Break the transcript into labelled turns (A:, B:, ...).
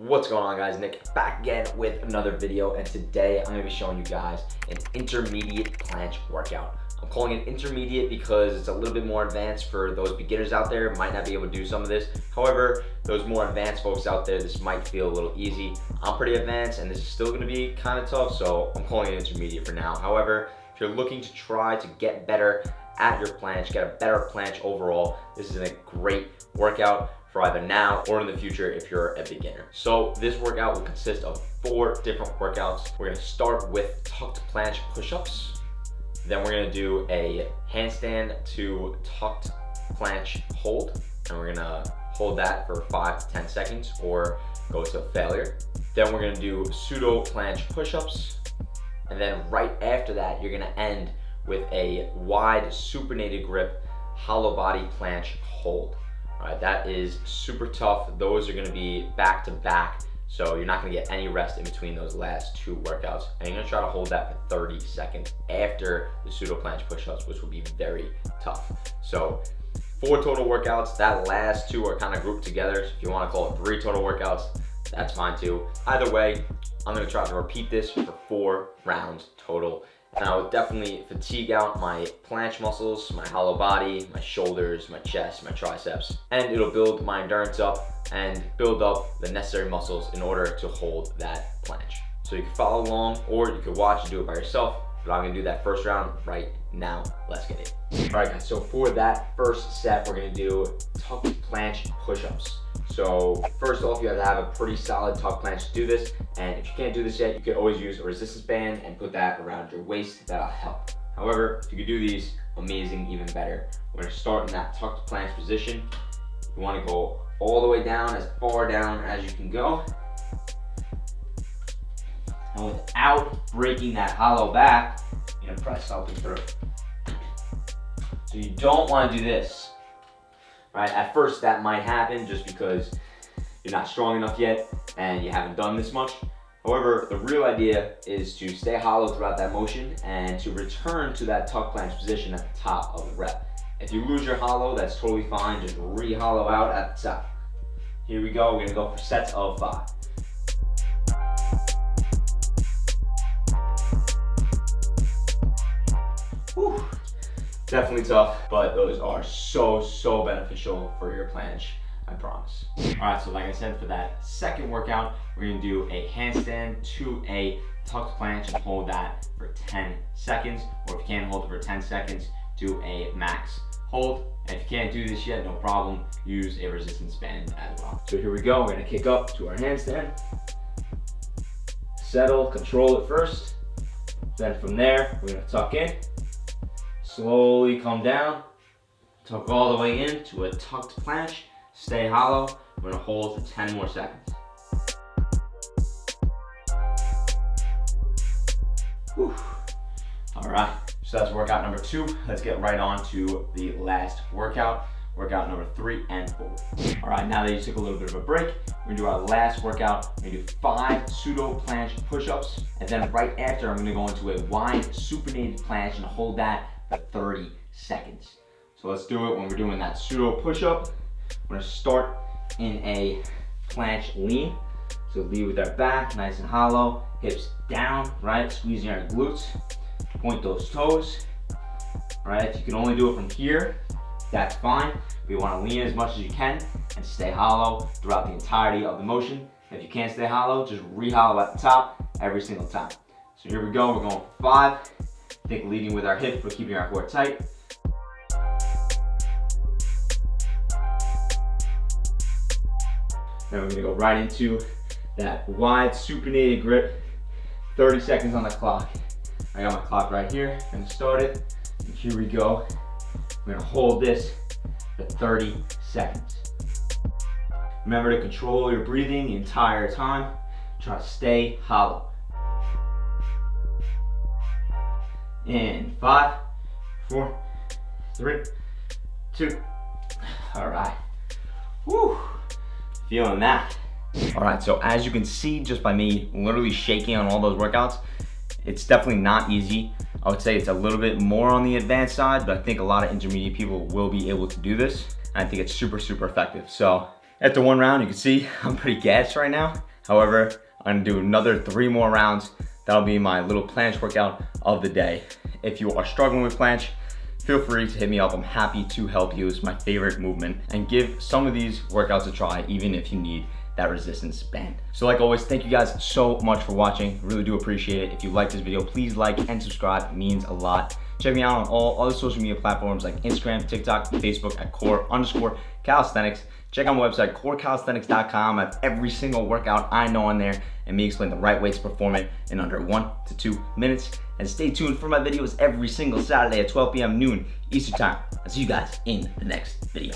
A: What's going on, guys? Nick back again with another video, and today I'm going to be showing you guys an intermediate planche workout. I'm calling it intermediate because it's a little bit more advanced for those beginners out there might not be able to do some of this. However, those more advanced folks out there, this might feel a little easy. I'm pretty advanced and this is still going to be kind of tough, so I'm calling it intermediate for now. However, if you're looking to try to get better at your planche, get a better planche overall, this is a great workout for either now or in the future if you're a beginner. So this workout will consist of 4 different workouts. We're gonna start with tucked planche push-ups. Then we're gonna do a handstand to tucked planche hold. And we're gonna hold that for 5 to 10 seconds or go to failure. Then we're gonna do pseudo planche push-ups. And then right after that, you're gonna end with a wide supinated grip hollow body planche hold. All right, that is super tough. Those are gonna be back to back, so you're not gonna get any rest in between those last 2 workouts. And you're gonna try to hold that for 30 seconds after the pseudo planche push-ups, which will be very tough. So 4 total workouts. That last 2 are kind of grouped together. So if you wanna call it 3 total workouts, that's fine too. Either way, I'm gonna try to repeat this for 4 rounds total. And I would definitely fatigue out my planche muscles, my hollow body, my shoulders, my chest, my triceps, and it'll build my endurance up and build up the necessary muscles in order to hold that planche. So you can follow along or you can watch and do it by yourself, but I'm gonna do that first round right now. Let's get it. All right, guys, so for that first set, we're gonna do tucked planche push-ups. So first off, you have to have a pretty solid tuck planche to do this. And if you can't do this yet, you can always use a resistance band and put that around your waist. That'll help. However, if you can do these, amazing, even better. We're gonna start in that tucked planche position. You wanna go all the way down, as far down as you can go. And without breaking that hollow back, you're gonna press something through. So you don't wanna do this. Right, at first that might happen just because you're not strong enough yet and you haven't done this much. However, the real idea is to stay hollow throughout that motion and to return to that tuck planche position at the top of the rep. If you lose your hollow, that's totally fine. Just re-hollow out at the top. Here we go. We're gonna go for sets of 5. Whew. Definitely tough, but those are so beneficial for your planche, I promise. All right, so like I said, for that second workout, we're gonna do a handstand to a tucked planche and hold that for 10 seconds. Or if you can't hold it for 10 seconds, do a max hold. And if you can't do this yet, no problem, use a resistance band as well. So here we go, we're gonna kick up to our handstand. Settle, control it first. Then from there, we're gonna tuck in. Slowly come down, tuck all the way in to a tucked planche, stay hollow. We're gonna hold for 10 more seconds. Whew. All right, so that's workout number 2. Let's get right on to the last workout number 3 and 4. All right, now that you took a little bit of a break, we're gonna do our last workout. We're gonna do 5 pseudo planche push-ups, and then right after, I'm gonna go into a wide supinated planche and hold that for 30 seconds. So let's do it when we're doing that pseudo push-up. We're gonna start in a planche lean. So lead with our back, nice and hollow, hips down, right? Squeezing our glutes, point those toes, right? If you can only do it from here, that's fine. We wanna lean as much as you can and stay hollow throughout the entirety of the motion. If you can't stay hollow, just re-hollow at the top every single time. So here we go, we're going for 5. Think leading with our hip, but keeping our core tight. Then we're gonna go right into that wide supinated grip. 30 seconds on the clock. I got my clock right here. I'm gonna start it. And here we go. We're gonna hold this for 30 seconds. Remember to control your breathing the entire time. Try to stay hollow. In 5, 4, 3, 2. All right. Woo. Feeling that. All right, so as you can see just by me literally shaking on all those workouts, it's definitely not easy. I would say it's a little bit more on the advanced side, but I think a lot of intermediate people will be able to do this. And I think it's super effective. So after 1 round, you can see I'm pretty gassed right now.
B: However, I'm gonna do another 3 more rounds. That'll be my little planche workout of the day. If you are struggling with planche, feel free to hit me up. I'm happy to help you. It's my favorite movement. And give some of these workouts a try, even if you need that resistance band. So like always, thank you guys so much for watching. Really do appreciate it. If you like this video, please like and subscribe. It means a lot. Check me out on all other social media platforms like Instagram, TikTok, Facebook at core_calisthenics. Check out my website, corecalisthenics.com. I have every single workout I know on there and me explain the right way to perform it in under 1 to 2 minutes. And stay tuned for my videos every single Saturday at 12 p.m. noon Eastern time. I'll see you guys in the next video.